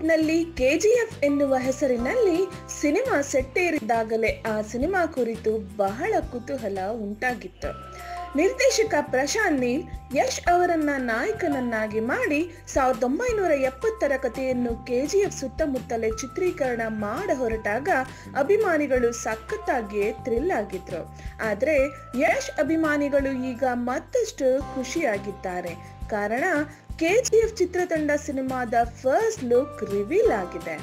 ನಲ್ಲಿ ಕೆಜಿಎಫ್ ಎನ್ನುವ ಹೆಸರಿನಲ್ಲಿ ಸಿನಿಮಾ ಸೆಟ್ಟೇರಿದ್ದಾಗಲೇ ಆ ಸಿನಿಮಾ ಕುರಿತು ಬಹಳ ಕುತೂಹಲ ಉಂಟಾಗಿತ್ತು. ನಿರ್ದೇಶಕ ಪ್ರಶಾಂತ್ ನೀಲ್ ಯಶ್ ಅವರನ್ನ ನಾಯಕನನ್ನಾಗಿ ಮಾಡಿ 1970ರ ಕಥೆಯನ್ನು ಕೆಜಿಎಫ್ ಸುತ್ತಮುತ್ತಲೇ ಚಿತ್ರೀಕರಣ ಮಾಡ ಹೊರಟಾಗ ಅಭಿಮಾನಿಗಳು ಸಖತ್ತಾಗಿಯೇ ಥ್ರಿಲ್ ಆಗಿದ್ರು. ಆದ್ರೆ ಯಶ್ ಅಭಿಮಾನಿಗಳು ಈಗ ಮತ್ತಷ್ಟು ಖುಷಿಯಾಗಿದ್ದಾರೆ. ಕಾರಣ ಕೆಜಿಎಫ್ ಚಿತ್ರತಂಡ ಸಿನಿಮಾದ ಫಸ್ಟ್ ಲುಕ್ ರಿವೀಲ್ ಆಗಿದೆ.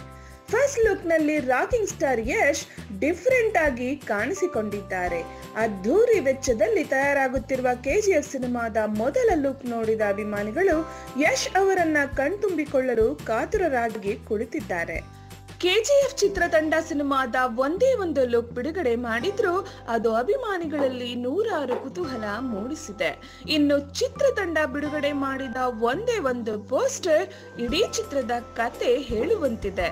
ಫಸ್ಟ್ ಲುಕ್ ನಲ್ಲಿ ರಾಕಿಂಗ್ ಸ್ಟಾರ್ ಯಶ್ ಡಿಫರೆಂಟ್ ಆಗಿ ಕಾಣಿಸಿಕೊಂಡಿದ್ದಾರೆ. ಅದ್ಧೂರಿ ವೆಚ್ಚದಲ್ಲಿ ತಯಾರಾಗುತ್ತಿರುವ ಕೆಜಿಎಫ್ ಸಿನಿಮಾದ ಮೊದಲ ಲುಕ್ ನೋಡಿದ ಅಭಿಮಾನಿಗಳು ಯಶ್ ಅವರನ್ನ ಕಣ್ತುಂಬಿಕೊಳ್ಳಲು ಕಾತುರರಾಗಿ ಕುಳಿತಿದ್ದಾರೆ. ಕೆಜಿಎಫ್ ಚಿತ್ರತಂಡ ಸಿನಿಮಾದ ಒಂದೇ ಒಂದು ಲುಕ್ ಬಿಡುಗಡೆ ಮಾಡಿದ್ರು ಅದು ಅಭಿಮಾನಿಗಳಲ್ಲಿ ನೂರಾರು ಕುತೂಹಲ ಮೂಡಿಸಿದೆ. ಇನ್ನು ಚಿತ್ರತಂಡ ಬಿಡುಗಡೆ ಮಾಡಿದ ಒಂದೇ ಒಂದು ಪೋಸ್ಟರ್ ಇಡೀ ಚಿತ್ರದ ಕತೆ ಹೇಳುವಂತಿದೆ.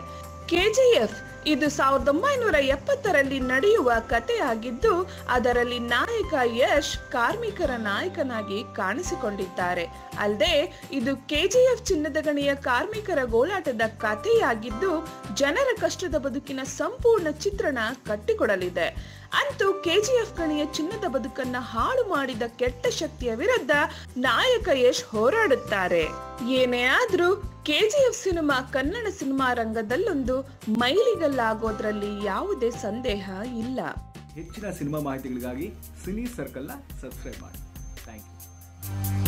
ಕೆಜಿಎಫ್ ಇದು 1970ರಲ್ಲಿ ನಡೆಯುವ ಕಥೆಯಾಗಿದ್ದು ಅದರಲ್ಲಿ ನಾಯಕ ಯಶ್ ಕಾರ್ಮಿಕರ ನಾಯಕನಾಗಿ ಕಾಣಿಸಿಕೊಂಡಿದ್ದಾರೆ. ಅಲ್ಲದೆ ಇದು ಕೆಜಿಎಫ್ ಚಿನ್ನದ ಗಣಿಯ ಕಾರ್ಮಿಕರ ಗೋಳಾಟದ ಕಥೆಯಾಗಿದ್ದು ಜನರ ಕಷ್ಟದ ಬದುಕಿನ ಸಂಪೂರ್ಣ ಚಿತ್ರಣ ಕಟ್ಟಿಕೊಡಲಿದೆ. ಅಂತೂ ಕೆಜಿಎಫ್ ಗಣಿಯ ಚಿನ್ನದ ಬದುಕನ್ನ ಹಾಳು ಮಾಡಿದ ಕೆಟ್ಟ ಶಕ್ತಿಯ ವಿರುದ್ಧ ನಾಯಕ ಯಶ್ ಹೋರಾಡುತ್ತಾರೆ. ಏನೇ ಆದ್ರೂ ಕೆಜಿಎಫ್ ಸಿನಿಮಾ ಕನ್ನಡ ಸಿನಿಮಾ ರಂಗದಲ್ಲೊಂದು ಮೈಲಿಗಲ್ಲಾಗೋದ್ರಲ್ಲಿ ಯಾವುದೇ ಸಂದೇಹ ಇಲ್ಲ. ಹೆಚ್ಚಿನ ಸಿನಿಮಾ ಮಾಹಿತಿಗಳಿಗಾಗಿ ಸಿನಿ ಸರ್ಕಲ್ನ ಸಬ್ಸ್ಕ್ರೈಬ್ ಮಾಡಿ. Thank you.